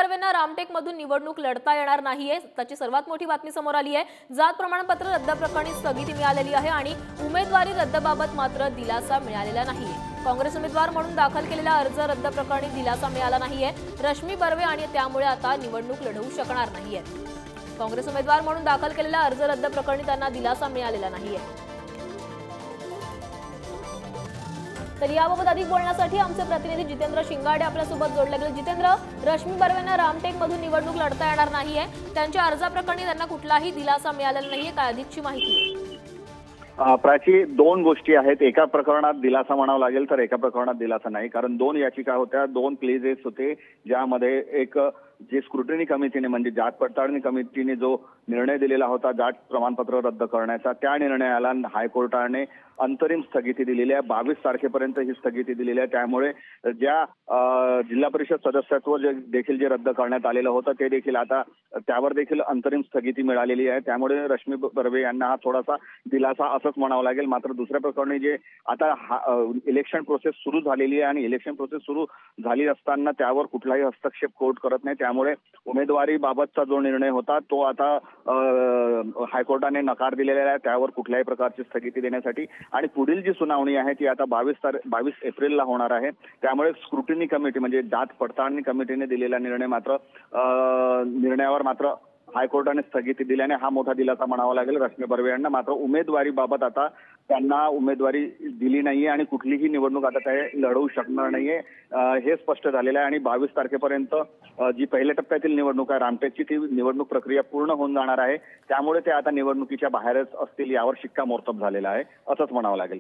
बर्वेंना रामटेकमधून निवडणूक लढता येणार नाहीये। त्याची सर्वात मोठी बातमी समोर आली आहे। जात प्रमाणपत्र रद्द प्रकरणी स्थगिती मिळालेली आहे आणि उमेदवारी रद्दबाबत मात्र दिलासा मिळालेला नाहीये। काँग्रेस उमेदवार म्हणून दाखल केलेला अर्ज रद्द प्रकरणी दिलासा मिळाला नाहीये। रश्मी बर्वे आणि त्यामुळे आता निवडणूक लढवू शकणार नाहीयेत। काँग्रेस उमेदवार म्हणून दाखल केलेला अर्ज रद्द प्रकरणी त्यांना दिलासा मिळालेला नाहीये। तर याबाबत अधिक बोलण्यासाठी आमचे प्रतिनिधी जितेंद्र शिंगाडे आपल्यासोबत जोडले गेले। जितेंद्र, रश्मी बर्वेंना रामटेकमधून निवडणूक लढता येणार नाहीये, त्यांच्या अर्जाप्रकरणी त्यांना कुठलाही दिलासा मिळालेला नाहीये, काय अधिकची माहिती? प्राची, दोन गोष्टी आहेत। एका प्रकरणात दिलासा म्हणावा लागेल तर एका प्रकरणात दिलासा नाही, कारण दोन याचिका होत्या, दोन प्लेजेस होते, ज्यामध्ये एक जे स्क्रुटिनी कमिटीने म्हणजे जात पडताळणी कमिटीने जो निर्णय दिलेला होता जात प्रमाणपत्र रद्द करण्याचा, त्या निर्णयाला हायकोर्टाने अंतरिम स्थगिती दिलेली आहे। 22 तारखेपर्यंत ही स्थगिती दिलेली आहे। त्यामुळे ज्या जिल्हा परिषद सदस्यत्व देखील जे रद्द करण्यात आलेलं होतं ते देखील आता त्यावर देखील अंतरिम स्थगिती मिळालेली आहे। त्यामुळे रश्मी बर्वे यांना हा थोडासा दिलासा असंच म्हणावं लागेल। मात्र दुसऱ्या प्रकरणी जे आता इलेक्शन प्रोसेस सुरू झालेली आहे आणि इलेक्शन प्रोसेस सुरू झाली असताना त्यावर कुठलाही हस्तक्षेप कोर्ट करत नाही। त्यामुळे उमेदवारी बाबतचा जो निर्णय होता तो आता हायकोर्टाने नकार दिलेला आहे, त्यावर कुठल्याही प्रकारची स्थगिती देण्यासाठी। आणि पुढील जी सुनावणी आहे ती आता 22 एप्रिलला होणार आहे। त्यामुळे स्क्रुटिनी कमिटी म्हणजे जात पडताळणी कमिटीने दिलेला निर्णयावर मात्र हायकोर्टाने स्थगिती दिल्याने हा मोठा दिलासा म्हणावा लागेल रश्मी बर्वे यांना। मात्र उमेदवारी बाबत आता त्यांना उमेदवारी दिली नाहीये आणि कुठलीही निवडणूक आता ते लढवू शकणार नाहीये हे स्पष्ट झालेलं आहे। आणि 22 तारखेपर्यंत जी पहिल्या टप्प्यातील निवडणूक आहे रामटेकची, ती निवडणूक प्रक्रिया पूर्ण होऊन जाणार आहे। त्यामुळे ते आता निवडणुकीच्या बाहेरच असतील यावर शिक्कामोर्तब झालेला आहे असंच म्हणावं लागेल।